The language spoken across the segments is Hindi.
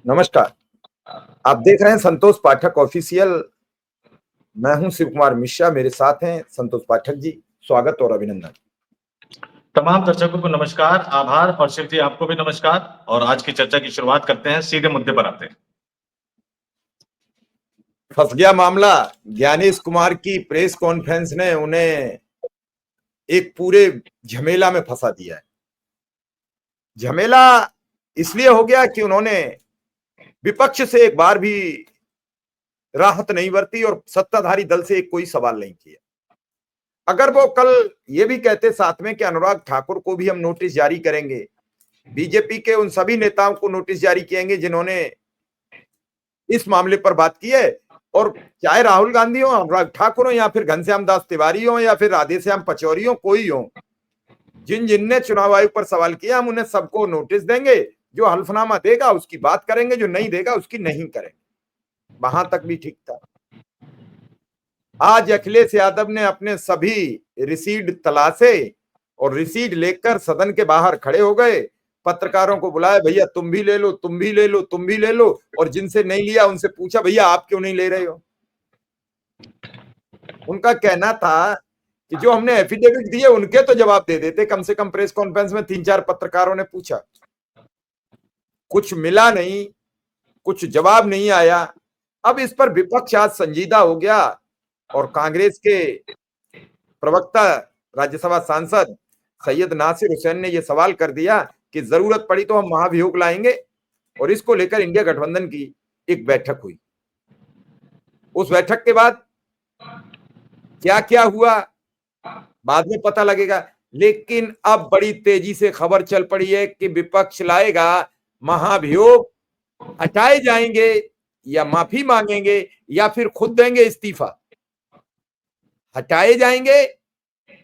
नमस्कार। आप देख रहे हैं संतोष पाठक ऑफिशियल। मैं हूं शिव कुमार मिश्रा, मेरे साथ हैं संतोष पाठक जी। स्वागत और अभिनंदन। तमाम दर्शकों को नमस्कार, आभार और शिव जी आपको भी नमस्कार। और आज की चर्चा की शुरुआत करते हैं, सीधे मुद्दे पर आते हैं। फंस गया मामला। ज्ञानेश कुमार की प्रेस कॉन्फ्रेंस ने उन्हें एक पूरे झमेला में फंसा दिया है। झमेला इसलिए हो गया कि उन्होंने विपक्ष से एक बार भी राहत नहीं बरती और सत्ताधारी दल से एक कोई सवाल नहीं किया। अगर वो कल ये भी कहते साथ में कि अनुराग ठाकुर को भी हम नोटिस जारी करेंगे, बीजेपी के उन सभी नेताओं को नोटिस जारी किएंगे जिन्होंने इस मामले पर बात की है, और चाहे राहुल गांधी हो, अनुराग ठाकुर हो, या फिर घनश्याम दास तिवारी हो, या फिर राधेश्याम पचौरी हो, कोई हो, जिनने चुनाव आयोग पर सवाल किया, हम उन्हें सबको नोटिस देंगे। जो हल्फनामा देगा उसकी बात करेंगे, जो नहीं देगा उसकी नहीं करेंगे। वहां तक भी ठीक था। आज अखिलेश यादव ने अपने सभी रिसीड तलाशे और रिसीड लेकर सदन के बाहर खड़े हो गए, पत्रकारों को बुलाया, भैया तुम भी ले लो, तुम भी ले लो, तुम भी ले लो, और जिनसे नहीं लिया उनसे पूछा, भैया आप क्यों नहीं ले रहे हो। उनका कहना था कि जो हमने एफिडेविट दिए उनके तो जवाब दे देते। कम से कम प्रेस कॉन्फ्रेंस में 3-4 पत्रकारों ने पूछा, कुछ मिला नहीं, कुछ जवाब नहीं आया। अब इस पर विपक्ष आज संजीदा हो गया और कांग्रेस के प्रवक्ता राज्यसभा सांसद सैयद नासिर हुसैन ने यह सवाल कर दिया कि जरूरत पड़ी तो हम महाभियोग लाएंगे, और इसको लेकर इंडिया गठबंधन की एक बैठक हुई। उस बैठक के बाद क्या क्या हुआ बाद में पता लगेगा, लेकिन अब बड़ी तेजी से खबर चल पड़ी है कि विपक्ष लाएगा महाभियोग, हटाए जाएंगे या माफी मांगेंगे या फिर खुद देंगे इस्तीफा। हटाए जाएंगे,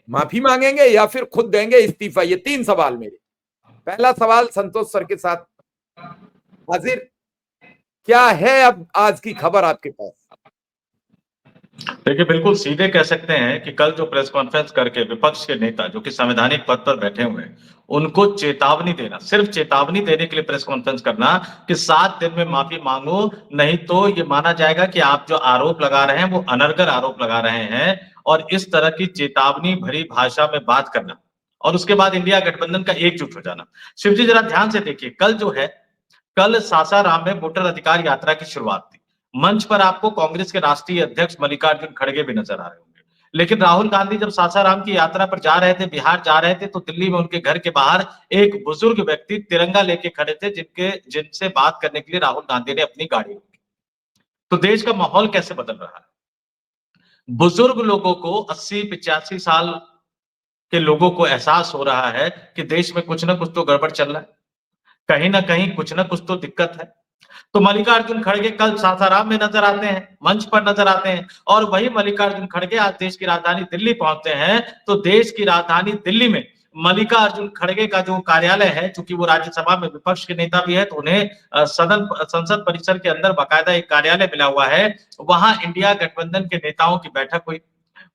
माफी मांगेंगे या फिर खुद देंगे इस्तीफा। ये 3 सवाल मेरे। पहला सवाल संतोष सर के साथ हाजिर, क्या है अब आज की खबर आपके पास? देखिए, बिल्कुल सीधे कह सकते हैं कि कल जो प्रेस कॉन्फ्रेंस करके विपक्ष के नेता जो कि संवैधानिक पद पर बैठे हुए हैं, उनको चेतावनी देना, सिर्फ चेतावनी देने के लिए प्रेस कॉन्फ्रेंस करना कि 7 दिन में माफी मांगो, नहीं तो ये माना जाएगा कि आप जो आरोप लगा रहे हैं वो अनर्गल आरोप लगा रहे हैं। और इस तरह की चेतावनी भरी भाषा में बात करना और उसके बाद इंडिया गठबंधन का एकजुट हो जाना। शिव जी जरा ध्यान से देखिए, कल सासाराम में वोटर अधिकार यात्रा की शुरुआत थी। मंच पर आपको कांग्रेस के राष्ट्रीय अध्यक्ष मल्लिकार्जुन खड़गे भी नजर आ रहे होंगे। लेकिन राहुल गांधी जब सासाराम की यात्रा पर जा रहे थे, बिहार जा रहे थे, तो दिल्ली में उनके घर के बाहर एक बुजुर्ग व्यक्ति तिरंगा लेके खड़े थे, जिनसे बात करने के लिए राहुल गांधी ने अपनी गाड़ी रोकी। तो देश का माहौल कैसे बदल रहा है। बुजुर्ग लोगों को, 80-85 साल के लोगों को एहसास हो रहा है कि देश में कुछ ना कुछ तो गड़बड़ चल रहा है, कहीं ना कहीं कुछ ना कुछ तो दिक्कत है। तो मल्लिकार्जुन खड़गे कल सासाराम में नजर आते हैं, मंच पर नजर आते हैं, और वही मल्लिकार्जुन खड़गे आज देश की राजधानी दिल्ली पहुंचते हैं। तो देश की राजधानी दिल्ली में मल्लिकार्जुन खड़गे का जो कार्यालय है, चूंकि वो राज्यसभा में विपक्ष के नेता भी है, तो उन्हें संसद परिसर के अंदर बाकायदा एक कार्यालय मिला हुआ है। वहां इंडिया गठबंधन के नेताओं की बैठक हुई।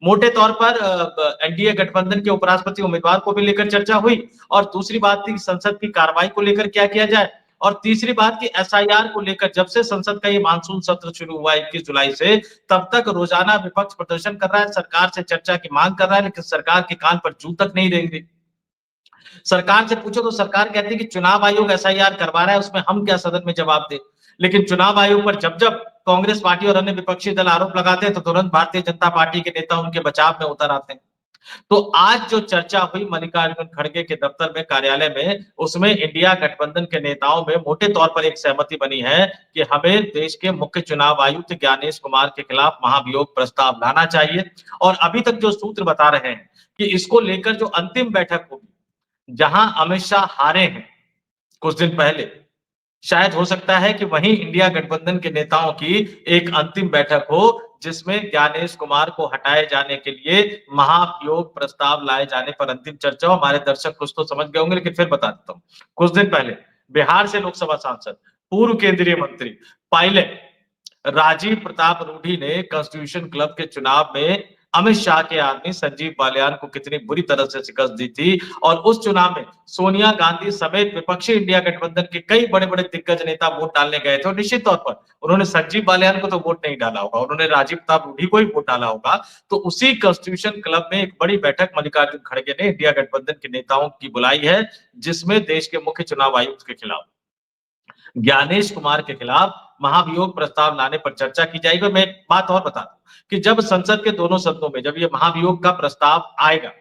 मोटे तौर पर एनडीए गठबंधन के उपराष्ट्रपति उम्मीदवार को भी लेकर चर्चा हुई, और दूसरी बात थी संसद की कार्रवाई को लेकर क्या किया जाए, और तीसरी बात की एसआईआर को लेकर। जब से संसद का ये मानसून सत्र शुरू हुआ 21 जुलाई से, तब तक रोजाना विपक्ष प्रदर्शन कर रहा है, सरकार से चर्चा की मांग कर रहा है, लेकिन सरकार के कान पर जू तक नहीं रेंग। सरकार से पूछो तो सरकार कहती है कि चुनाव आयोग एसआईआर करवा रहा है, उसमें हम क्या सदन में जवाब दे। लेकिन चुनाव आयोग पर जब जब कांग्रेस पार्टी और अन्य विपक्षी दल आरोप लगाते हैं, तो तुरंत भारतीय जनता पार्टी के नेता उनके बचाव में उतर आते हैं। तो आज जो चर्चा हुई मल्लिकार्जुन खड़गे के दफ्तर में, कार्यालय में, उसमें इंडिया गठबंधन के नेताओं में मोटे तौर पर एक सहमति बनी है कि हमें देश के मुख्य चुनाव आयुक्त ज्ञानेश कुमार के खिलाफ महाभियोग प्रस्ताव लाना चाहिए। और अभी तक जो सूत्र बता रहे हैं कि इसको लेकर जो अंतिम बैठक होगी, जहां अमित शाह हारे हैं कुछ दिन पहले, शायद हो सकता है कि वहीं इंडिया गठबंधन के नेताओं की एक अंतिम बैठक हो, जिसमें ज्ञानेश कुमार को हटाए जाने के लिए महाभियोग प्रस्ताव लाए जाने पर अंतिम चर्चा हो। हमारे दर्शक कुछ तो समझ गए होंगे, लेकिन फिर बता देता हूं। कुछ दिन पहले बिहार से लोकसभा सांसद, पूर्व केंद्रीय मंत्री, पायलट राजीव प्रताप रूडी ने कॉन्स्टिट्यूशन क्लब के चुनाव में अमित शाह के आदमी संजीव बालियान को कितनी बुरी तरह से शिकस्त दी थी। और उस चुनाव में सोनिया गांधी समेत विपक्षी इंडिया गठबंधन के कई बड़े-बड़े दिग्गज नेता वोट डालने गए थे और निश्चित तौर पर उन्होंने संजीव बालियान को तो वोट नहीं डाला होगा, उन्होंने राजीव प्रताप रूडी को ही वोट डाला होगा। तो उसी कॉन्स्टिट्यूशन क्लब में एक बड़ी बैठक मल्लिकार्जुन खड़गे ने इंडिया गठबंधन के नेताओं की बुलाई है, जिसमें देश के मुख्य चुनाव आयुक्त के खिलाफ ज्ञानेश कुमार के खिलाफ महाभियोग प्रस्ताव लाने पर चर्चा की जाएगी। और मैं एक बात और बता दूं कि जब संसद के दोनों सदनों में जब ये महाभियोग का प्रस्ताव आएगा,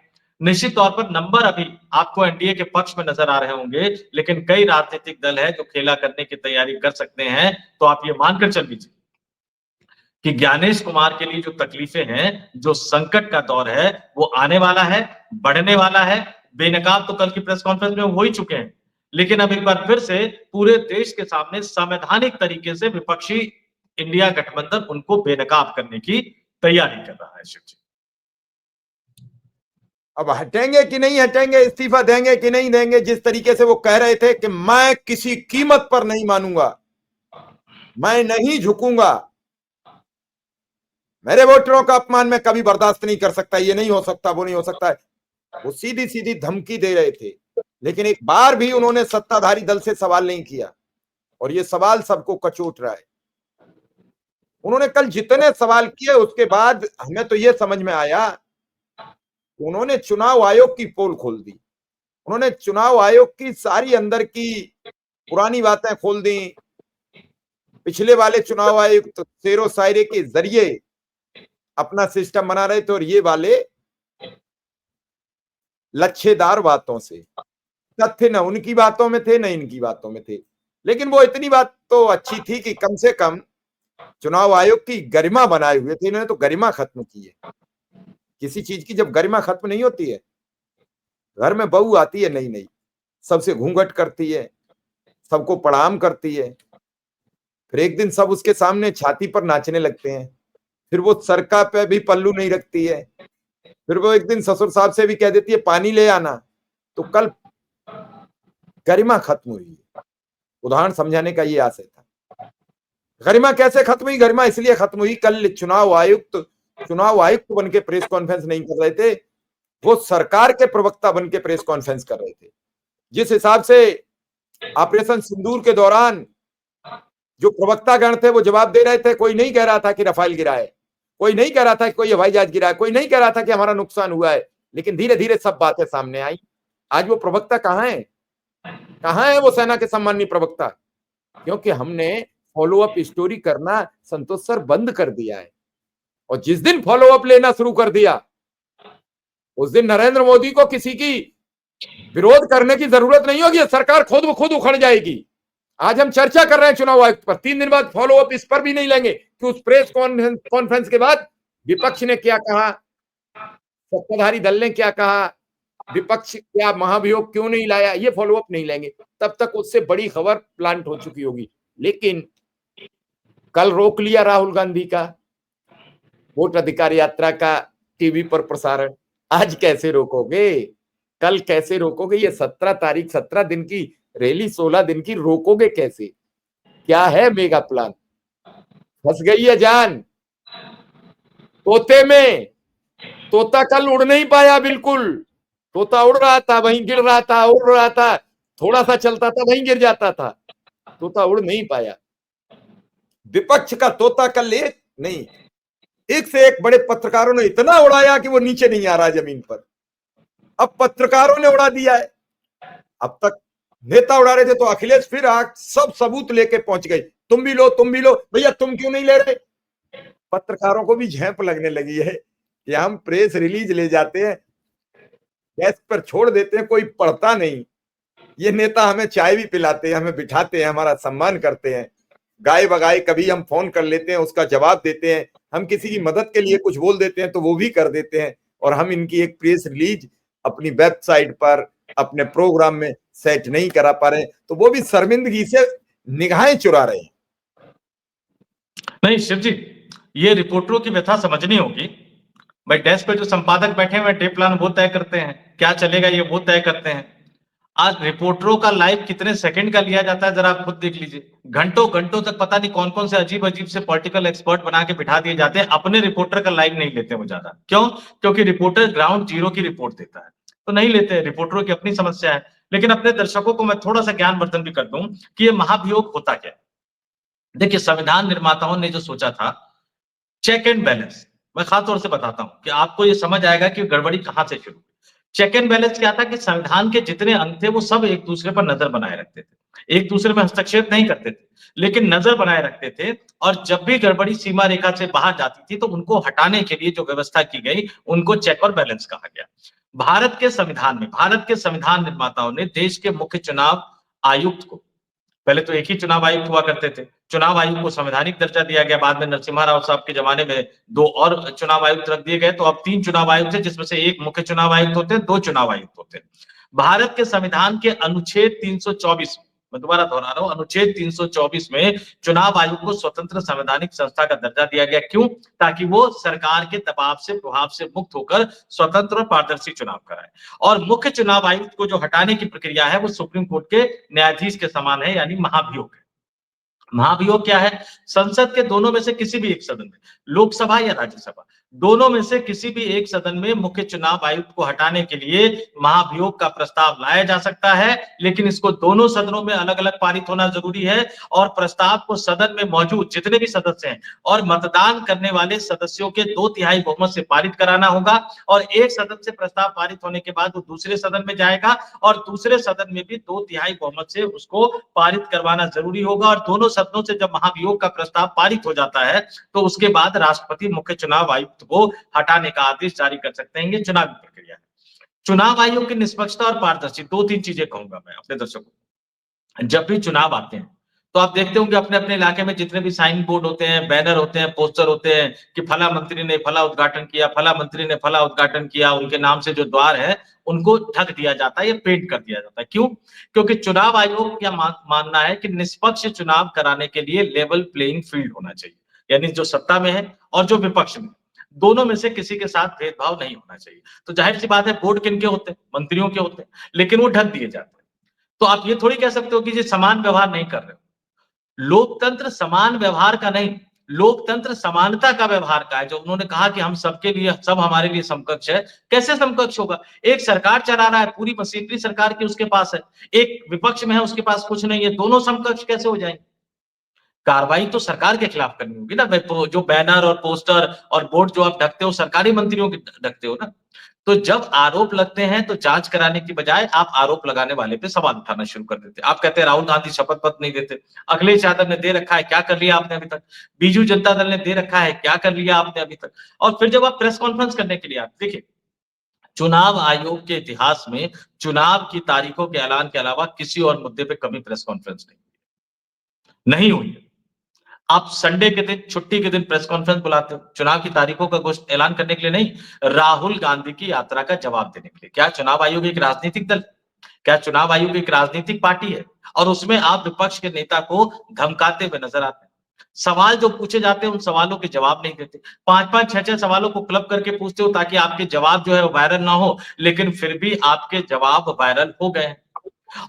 निश्चित तौर पर नंबर अभी आपको एनडीए के पक्ष में नजर आ रहे होंगे, लेकिन कई राजनीतिक दल है जो खेला करने की तैयारी कर सकते हैं। तो आप ये मानकर चल लीजिए कि ज्ञानेश कुमार के लिए जो तकलीफें हैं, जो संकट का दौर है, वो आने वाला है, बढ़ने वाला है। बेनकाब तो कल की प्रेस कॉन्फ्रेंस में हो ही चुके हैं, लेकिन अब एक बार फिर से पूरे देश के सामने संवैधानिक तरीके से विपक्षी इंडिया गठबंधन उनको बेनकाब करने की तैयारी कर रहा है। शिव जी, अब हटेंगे कि नहीं हटेंगे, इस्तीफा देंगे कि नहीं देंगे? जिस तरीके से वो कह रहे थे कि मैं किसी कीमत पर नहीं मानूंगा, मैं नहीं झुकूंगा, मेरे वोटरों का अपमान मैं कभी बर्दाश्त नहीं कर सकता, ये नहीं हो सकता, वो नहीं हो सकता है, वो सीधी सीधी धमकी दे रहे थे। लेकिन एक बार भी उन्होंने सत्ताधारी दल से सवाल नहीं किया और ये सवाल सबको कचोट रहा है। उन्होंने कल जितने सवाल किए उसके बाद हमें तो ये समझ में आया, उन्होंने चुनाव आयोग की पोल खोल दी, उन्होंने चुनाव आयोग की सारी अंदर की पुरानी बातें खोल दी। पिछले वाले चुनाव आयोग तो शेरो शायरे के जरिए अपना सिस्टम बना रहे थे और ये वाले लच्छेदार बातों से, तथ्य न उनकी बातों में थे न इनकी बातों में थे। लेकिन वो इतनी बात तो अच्छी थी कि कम से कम चुनाव आयोग की गरिमा बनाए हुए थे, इन्होंने तो गरिमा खत्म की है। किसी चीज की जब गरिमा खत्म नहीं होती है, घर में बहू आती है नई नई, सबसे घूंघट करती है, सबको प्रणाम करती है, फिर एक दिन सब उसके सामने छाती पर नाचने लगते हैं, फिर वो सरका पे भी पल्लू नहीं रखती है, फिर वो एक दिन ससुर साहब से भी कह देती है पानी ले आना। तो कल गरिमा खत्म हुई है। उदाहरण समझाने का ये आशय था। गरिमा कैसे खत्म हुई? गरिमा इसलिए खत्म हुई, कल चुनाव आयुक्त बन के प्रेस कॉन्फ्रेंस नहीं कर रहे थे, वो सरकार के प्रवक्ता बन के प्रेस कॉन्फ्रेंस कर रहे थे। जिस हिसाब से ऑपरेशन सिंदूर के दौरान जो प्रवक्तागण थे वो जवाब दे रहे थे, कोई नहीं कह रहा था कि रफाल गिरा है, कोई नहीं कह रहा था कि कोई हवाई जहाज गिरा है, कोई नहीं कह रहा था कि हमारा नुकसान हुआ है, लेकिन धीरे धीरे सब बातें सामने आई। आज वो प्रवक्ता कहाँ है? कहाँ है वो सेना के सम्माननीय प्रवक्ता? क्योंकि हमने फॉलो अप स्टोरी करना संतोष सर बंद कर दिया है। और जिस दिन फॉलो अप लेना शुरू कर दिया, उस दिन नरेंद्र मोदी को किसी की विरोध करने की जरूरत नहीं होगी, सरकार खुद ब खुद उखड़ जाएगी। आज हम चर्चा कर रहे हैं चुनाव आयुक्त पर, 3 दिन बाद फॉलो अप इस पर भी नहीं लेंगे कि उस प्रेस कॉन्फ्रेंस के बाद विपक्ष ने क्या कहा, सत्ताधारी दल ने क्या कहा, विपक्ष क्या महाभियोग क्यों नहीं लाया, ये फॉलो अप नहीं लेंगे। तब तक उससे बड़ी खबर प्लांट हो चुकी होगी। लेकिन कल रोक लिया राहुल गांधी का वोट अधिकार यात्रा का टीवी पर प्रसारण, आज कैसे रोकोगे? कल कैसे रोकोगे? ये 17 तारीख 17 दिन की रैली, 16 दिन की, रोकोगे कैसे? क्या है मेगा प्लान? फंस गई है जान तोते में। तोता कल उड़ नहीं पाया, बिल्कुल तोता उड़ रहा था, वहीं गिर रहा था, उड़ रहा था, थोड़ा सा चलता था वहीं गिर जाता था, तोता उड़ नहीं पाया। विपक्ष का तोता कल एक से एक बड़े पत्रकारों ने इतना उड़ाया कि वो नीचे नहीं आ रहा जमीन पर। अब पत्रकारों ने उड़ा दिया है। अब तक नेता उड़ा रहे थे तो अखिलेश फिर सब सबूत लेके पहुंच गए, तुम भी लो भैया, तुम क्यों नहीं ले रहे? पत्रकारों को भी झेप लगने लगी है कि हम प्रेस रिलीज ले जाते हैं, डेस्क पर छोड़ देते हैं, कोई पढ़ता नहीं। ये नेता हमें चाय भी पिलाते हैं, हमें बिठाते हैं, हमारा सम्मान करते हैं, गाय बगाए कभी हम फोन कर लेते हैं, उसका जवाब देते हैं, हम किसी की मदद के लिए कुछ बोल देते हैं तो वो भी कर देते हैं, और हम इनकी एक प्रेस रिलीज अपनी वेबसाइट पर अपने प्रोग्राम में सेट नहीं करा पा रहे, तो वो भी शर्मिंदगी से निगाहें चुरा रहे हैं। नहीं शिव जी, ये रिपोर्टरों की व्यथा समझनी होगी। भाई डेस्क पे जो संपादक बैठे हुए डे प्लान वो तय करते हैं, क्या चलेगा ये वो तय करते हैं। आज रिपोर्टरों का लाइव कितने सेकंड का लिया जाता है, जरा आप खुद देख लीजिए। घंटों घंटों तक पता नहीं कौन कौन से अजीब अजीब से पॉलिटिकल एक्सपर्ट बना के बिठा दिए जाते हैं, अपने रिपोर्टर का लाइव नहीं लेते वो ज्यादा। क्यों? क्योंकि रिपोर्टर ग्राउंड जीरो की रिपोर्ट देता है, तो नहीं लेते। रिपोर्टरों की अपनी समस्या है। लेकिन अपने दर्शकों को मैं थोड़ा सा ज्ञानवर्धन भी कर दूं कि ये महाभियोग होता क्या है। देखिए, संविधान निर्माताओं ने जो सोचा था, चेक एंड बैलेंस, मैं खास तौर से बताता हूं कि आपको ये समझ आएगा कि गड़बड़ी कहां से शुरू हुई। चेक एंड बैलेंस क्या था कि संविधान के जितने अंग थे वो सब एक दूसरे पर नजर बनाए रखते थे, एक दूसरे में हस्तक्षेप नहीं करते थे, लेकिन नजर बनाए रखते थे। और जब भी गड़बड़ी सीमा रेखा से बाहर जाती थी तो उनको हटाने के लिए जो व्यवस्था की गई, उनको चेक और बैलेंस कहा गया। भारत के संविधान में, भारत के संविधान निर्माताओं ने देश के मुख्य चुनाव आयुक्त को, पहले तो एक ही चुनाव आयुक्त हुआ करते थे, चुनाव आयुक्त को संवैधानिक दर्जा दिया गया, बाद में नरसिम्हा राव साहब के जमाने में 2 और चुनाव आयुक्त रख दिए गए, तो अब 3 चुनाव आयुक्त है, जिसमें से एक मुख्य चुनाव आयुक्त होते हैं, 2 चुनाव आयुक्त होते हैं। भारत के संविधान के अनुच्छेद 324, मैं दोबारा दोहरा रहा हूं, अनुच्छेद 324 में चुनाव आयोग को स्वतंत्र संवैधानिक संस्था का दर्जा दिया गया। क्यों? ताकि वो सरकार के दबाव से, प्रभाव से मुक्त होकर स्वतंत्र और पारदर्शी चुनाव कराए। और मुख्य चुनाव आयुक्त को जो हटाने की प्रक्रिया है वो सुप्रीम कोर्ट के न्यायाधीश के समान है, यानी महाभियोग है। महाभियोग क्या है? संसद के दोनों में से किसी भी एक सदन में, लोकसभा या राज्यसभा, दोनों में से किसी भी एक सदन में मुख्य चुनाव आयुक्त को हटाने के लिए महाभियोग का प्रस्ताव लाया जा सकता है, लेकिन इसको दोनों सदनों में अलग अलग पारित होना जरूरी है। और प्रस्ताव को सदन में मौजूद जितने भी सदस्य हैं और मतदान करने वाले सदस्यों के 2/3 बहुमत से पारित कराना होगा। और एक सदन से प्रस्ताव पारित होने के बाद वो दूसरे सदन में जाएगा और दूसरे सदन में भी 2/3 बहुमत से उसको पारित करवाना जरूरी होगा। और दोनों सदनों से जब महाभियोग का प्रस्ताव पारित हो जाता है तो उसके बाद राष्ट्रपति मुख्य चुनाव आयुक्त को हटाने का आदेश जारी कर सकते हैं। ये चुनावी प्रक्रिया है। चुनाव आयोग की निष्पक्षता और पारदर्शी, 2-3 चीजें कहूंगा मैं अपने दर्शकों को। जब भी चुनाव आते हैं तो आप देखते होंगे अपने अपने इलाके में जितने भी साइन बोर्ड होते हैं, बैनर होते हैं, पोस्टर होते हैं कि फला मंत्री ने फला उद्घाटन किया, फला मंत्री ने फला उद्घाटन किया, उनके नाम से जो द्वार है उनको ढक दिया जाता है या पेंट कर दिया जाता है। क्यों? क्योंकि चुनाव आयोग क्या मानना है कि निष्पक्ष चुनाव कराने के लिए लेवल प्लेइंग फील्ड होना चाहिए, यानी जो सत्ता में है और जो विपक्ष में, दोनों में से किसी के साथ भेदभाव नहीं होना चाहिए। तो जाहिर सी बात है, बोर्ड किनके होते हैं? मंत्रियों के होते हैं, लेकिन वो ढक दिए जाते हैं। तो आप ये थोड़ी कह सकते हो कि ये समान व्यवहार नहीं कर रहे हो। लोकतंत्र समान व्यवहार का नहीं, लोकतंत्र समानता का व्यवहार का है। जो उन्होंने कहा कि हम सबके लिए, सब हमारे लिए समकक्ष है, कैसे समकक्ष होगा? एक सरकार चला रहा है, पूरी मशीनरी सरकार की उसके पास है, एक विपक्ष में है, उसके पास कुछ नहीं है, दोनों समकक्ष कैसे हो जाएंगे? कार्रवाई तो सरकार के खिलाफ करनी होगी ना। जो बैनर और पोस्टर और बोर्ड जो आप ढकते हो, सरकारी मंत्रियों के ढकते हो ना। तो जब आरोप लगते हैं तो जांच कराने की बजाय आप आरोप लगाने वाले पे सवाल उठाना शुरू कर देते। आप कहते हैं राहुल गांधी शपथ पत्र नहीं देते, अखिलेश यादव ने दे रखा है, क्या कर लिया आपने अभी तक? बीजू जनता दल ने दे रखा है, क्या कर लिया आपने अभी तक? और फिर जब आप प्रेस कॉन्फ्रेंस करने के लिए आते, देखिए, चुनाव आयोग के इतिहास में चुनाव की तारीखों के ऐलान के अलावा किसी और मुद्दे पे कभी प्रेस कॉन्फ्रेंस नहीं हुई है। आप संडे के दिन, छुट्टी के दिन प्रेस कॉन्फ्रेंस बुलाते हो, चुनाव की तारीखों का घोषणा ऐलान करने के लिए नहीं, राहुल गांधी की यात्रा का जवाब देने के लिए। क्या चुनाव आयोग एक राजनीतिक दल? क्या चुनाव आयोग एक राजनीतिक पार्टी है? और उसमें आप विपक्ष के नेता को धमकाते हुए नजर आते हैं। सवाल जो पूछे जाते हैं उन सवालों के जवाब नहीं देते। 5-5, 6-6 सवालों को क्लब करके पूछते हो ताकि आपके जवाब जो है वायरल ना हो, लेकिन फिर भी आपके जवाब वायरल हो गए।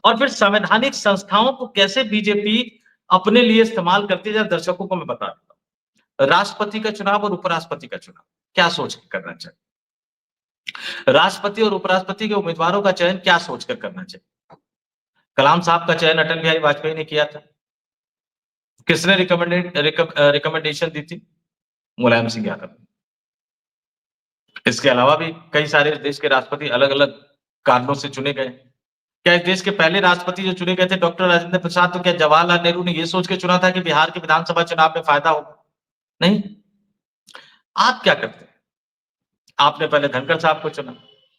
और फिर संवैधानिक संस्थाओं को कैसे बीजेपी अपने लिए इस्तेमाल करती है, दर्शकों को मैं बता देता हूं। राष्ट्रपति का चुनाव और उपराष्ट्रपति का चुनाव क्या सोच कर करना चाहिए? राष्ट्रपति और उपराष्ट्रपति के उम्मीदवारों का चयन क्या सोचकर करना चाहिए? कलाम साहब का चयन अटल बिहारी वाजपेयी ने किया था। किसने रिकमेंडेशन दी थी? मुलायम सिंह यादव। इसके अलावा भी कई सारे देश के राष्ट्रपति अलग अलग कारणों से चुने गए। क्या इस देश के पहले राष्ट्रपति जो चुने गए थे डॉक्टर राजेंद्र प्रसाद, तो क्या जवाहरलाल नेहरू ने यह सोच के चुना था कि बिहार के विधानसभा चुनाव में फायदा होगा? नहीं। आप क्या करते हैं? आपने पहले धनखड़ साहब को चुना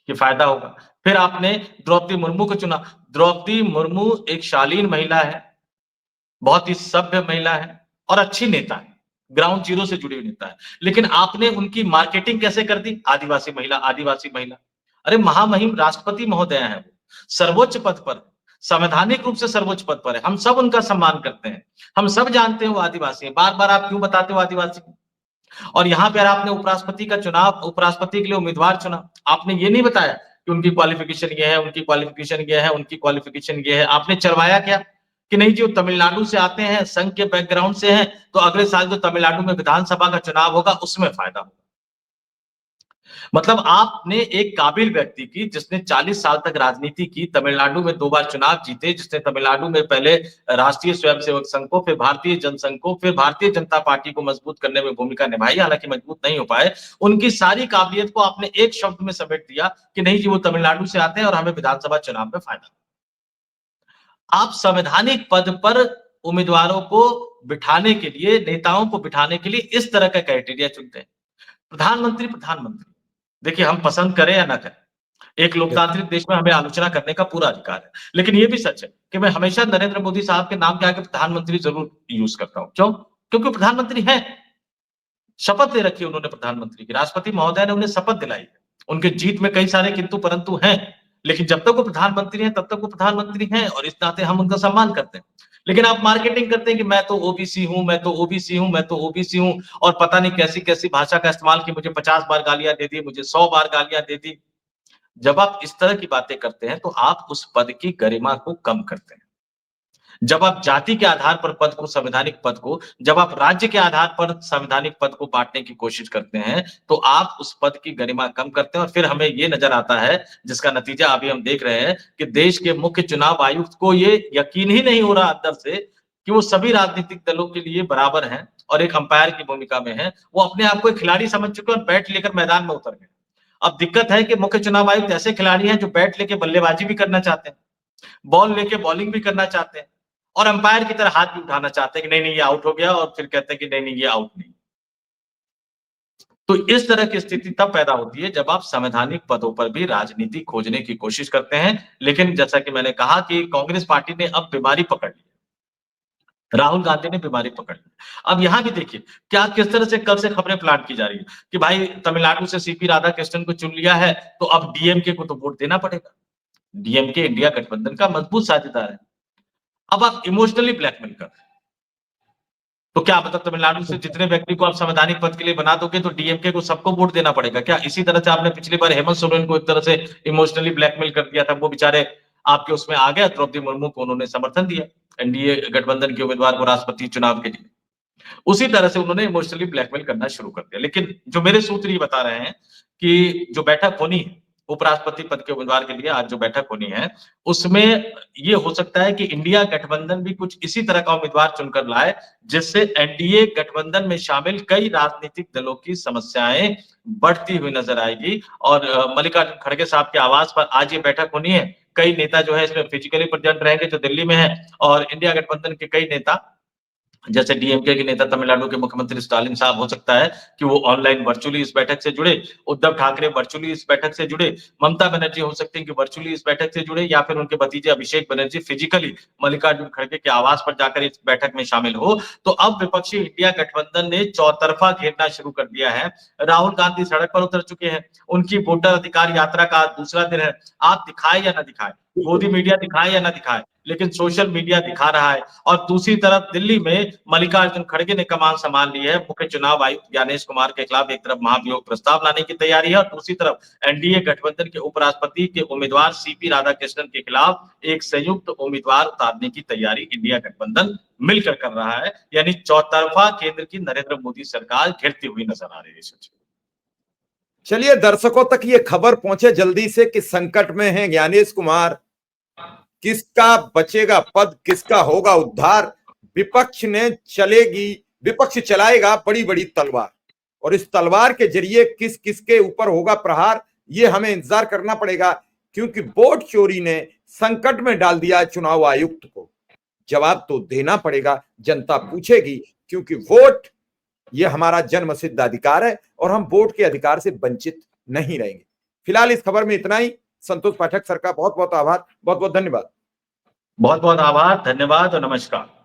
कि फायदा होगा, फिर आपने द्रौपदी मुर्मू को चुना। द्रौपदी मुर्मू एक शालीन महिला है, बहुत ही सभ्य महिला है और अच्छी नेता है, ग्राउंड जीरो से जुड़ी हुई नेता है, लेकिन आपने उनकी मार्केटिंग कैसे कर दी? आदिवासी महिला, आदिवासी महिला। अरे महामहिम राष्ट्रपति महोदय है, सर्वोच्च पद पर, संवैधानिक रूप से सर्वोच्च पद पर है, हम सब उनका सम्मान करते हैं, हम सब जानते हैं वो आदिवासी है। बार बार आप क्यों बताते हो आदिवासी? और यहां पर आपने उपराष्ट्रपति का चुनाव, उपराष्ट्रपति के लिए उम्मीदवार चुना, आपने ये नहीं बताया कि उनकी क्वालिफिकेशन ये है, उनकी क्वालिफिकेशन ये है, उनकी क्वालिफिकेशन ये है। आपने चरवाया क्या कि नहीं जी वो तमिलनाडु से आते हैं, संघ के बैकग्राउंड से हैं, तो अगले साल जो तमिलनाडु में विधानसभा का चुनाव होगा उसमें फायदा होगा। मतलब आपने एक काबिल व्यक्ति की जिसने 40 साल तक राजनीति की, तमिलनाडु में 2 बार चुनाव जीते, जिसने तमिलनाडु में पहले राष्ट्रीय स्वयंसेवक संघ को, फिर भारतीय जनसंघ को, फिर भारतीय जनता पार्टी को मजबूत करने में भूमिका निभाई, हालांकि मजबूत नहीं हो पाए। उनकी सारी काबिलियत को आपने एक शब्द में समेट दिया कि नहीं जी वो तमिलनाडु से आते हैं और हमें विधानसभा चुनाव में फायदा। आप संवैधानिक पद पर उम्मीदवारों को बिठाने के लिए, नेताओं को बिठाने के लिए इस तरह का क्राइटेरिया चुनते हैं। प्रधानमंत्री प्रधानमंत्री देखिए हम पसंद करें या ना करें, एक लोकतांत्रिक देश में हमें आलोचना करने का पूरा अधिकार है, लेकिन ये भी सच है कि मैं हमेशा नरेंद्र मोदी साहब के नाम के आगे प्रधानमंत्री जरूर यूज करता हूं। क्यों? क्योंकि प्रधानमंत्री है, शपथ ले रखी उन्होंने प्रधानमंत्री की, राष्ट्रपति महोदय ने उन्हें शपथ दिलाई। उनके जीत में कई सारे किंतु परंतु हैं, लेकिन जब तक वो प्रधानमंत्री हैं तब तक वो प्रधानमंत्री हैं और इस नाते हम उनका सम्मान करते हैं। लेकिन आप मार्केटिंग करते हैं कि मैं तो ओबीसी हूं, मैं तो ओबीसी हूं, मैं तो ओबीसी हूं, और पता नहीं कैसी कैसी भाषा का इस्तेमाल की, मुझे 50 बार गालियां दे दी, मुझे 100 बार गालियां दे दी। जब आप इस तरह की बातें करते हैं तो आप उस पद की गरिमा को कम करते हैं। जब आप जाति के आधार पर पद को, संवैधानिक पद को, जब आप राज्य के आधार पर संवैधानिक पद को बांटने की कोशिश करते हैं, तो आप उस पद की गरिमा कम करते हैं और फिर हमें ये नजर आता है, जिसका नतीजा अभी हम देख रहे हैं कि देश के मुख्य चुनाव आयुक्त को ये यकीन ही नहीं हो रहा अंदर से कि वो सभी राजनीतिक दलों के लिए बराबर हैं और एक अंपायर की भूमिका में है। वो अपने आप को एक खिलाड़ी समझ चुके हैं और बैट लेकर मैदान में उतर गए। अब दिक्कत है कि मुख्य चुनाव आयुक्त ऐसे खिलाड़ी हैं जो बैट लेके बल्लेबाजी भी करना चाहते हैं, बॉल लेके बॉलिंग भी करना चाहते हैं और अंपायर की तरह हाथ भी उठाना चाहते हैं कि नहीं नहीं ये आउट हो गया, और फिर कहते हैं कि नहीं नहीं ये आउट नहीं। तो इस तरह की स्थिति तब पैदा होती है जब आप संवैधानिक पदों पर भी राजनीति खोजने की कोशिश करते हैं। लेकिन जैसा कि मैंने कहा कि कांग्रेस पार्टी ने अब बीमारी पकड़ ली, राहुल गांधी ने बीमारी पकड़ ली। अब यहां भी देखिए क्या किस तरह से कल से खबरें प्लांट की जा रही है कि भाई तमिलनाडु से सीपी राधाकृष्णन को चुन लिया है तो अब डीएमके को तो वोट देना पड़ेगा। डीएमके इंडिया गठबंधन का मजबूत साझेदार है। अब आप इमोशनली ब्लैकमेल कर रहे हैं। तो क्या मतलब तमिलनाडु से जितने व्यक्ति को आप संवैधानिक पद के लिए बना दोगे तो डीएमके को सबको वोट देना पड़ेगा क्या? इसी तरह से आपने पिछली बार हेमंत सोरेन को एक तरह से इमोशनली ब्लैकमेल कर दिया था, वो बेचारे आपके उसमें आ गया, द्रौपदी मुर्मू को उन्होंने समर्थन दिया एनडीए गठबंधन के उम्मीदवार को राष्ट्रपति चुनाव के लिए। उसी तरह से उन्होंने इमोशनली ब्लैकमेल करना शुरू कर दिया। लेकिन जो मेरे सूत्र ये बता रहे हैं कि जो बैठक होनी है उपराष्ट्रपति पद के उम्मीदवार के लिए, आज जो बैठक होनी है उसमें ये हो सकता है कि इंडिया गठबंधन भी कुछ इसी तरह का उम्मीदवार चुनकर लाए जिससे एनडीए गठबंधन में शामिल कई राजनीतिक दलों की समस्याएं बढ़ती हुई नजर आएगी। और मल्लिकार्जुन खड़गे साहब के आवास पर आज ये बैठक होनी है। कई नेता जो है इसमें फिजिकली प्रेजेंट रहेंगे जो दिल्ली में है, और इंडिया गठबंधन के कई नेता जैसे डीएमके के नेता तमिलनाडु के मुख्यमंत्री स्टालिन साहब हो सकता है कि वो ऑनलाइन वर्चुअली इस बैठक से जुड़े, उद्धव ठाकरे वर्चुअली इस बैठक से जुड़े, ममता बनर्जी हो सकते हैं कि वर्चुअली इस बैठक से जुड़े, या फिर उनके भतीजे अभिषेक बनर्जी फिजिकली मल्लिकार्जुन खड़गे के आवास पर जाकर इस बैठक में शामिल हो। तो अब विपक्षी इंडिया गठबंधन ने चौतरफा घेरना शुरू कर दिया है। राहुल गांधी सड़क पर उतर चुके हैं, उनकी वोटर अधिकार यात्रा का दूसरा दिन है। आप दिखाए या ना दिखाए, मोदी मीडिया दिखाए या ना दिखाए, लेकिन सोशल मीडिया दिखा रहा है। और दूसरी तरफ दिल्ली में मल्लिकार्जुन खड़गे ने कमान संभाल ली है। मुख्य चुनाव आयुक्त ज्ञानेश कुमार के खिलाफ एक तरफ महाभियोग प्रस्ताव लाने की तैयारी है और दूसरी तरफ एनडीए गठबंधन के उपराष्ट्रपति के उम्मीदवार सीपी राधाकृष्णन के खिलाफ एक संयुक्त उम्मीदवार उतारने की तैयारी इंडिया गठबंधन मिलकर कर रहा है। यानी चौतरफा केंद्र की नरेंद्र मोदी सरकार घिरती हुई नजर आ रही है। चलिए दर्शकों तक ये खबर पहुंचे जल्दी से कि संकट में है ज्ञानेश कुमार, किसका बचेगा पद, किसका होगा उद्धार। विपक्ष चलाएगा बड़ी बड़ी तलवार, और इस तलवार के जरिए किस किसके ऊपर होगा प्रहार, ये हमें इंतजार करना पड़ेगा। क्योंकि वोट चोरी ने संकट में डाल दिया चुनाव आयुक्त को। जवाब तो देना पड़ेगा, जनता पूछेगी, क्योंकि वोट ये हमारा जन्मसिद्ध अधिकार है और हम वोट के अधिकार से वंचित नहीं रहेंगे। फिलहाल इस खबर में इतना ही। संतोष पाठक सर का बहुत बहुत आभार, बहुत बहुत धन्यवाद। बहुत बहुत आभार, धन्यवाद और नमस्कार।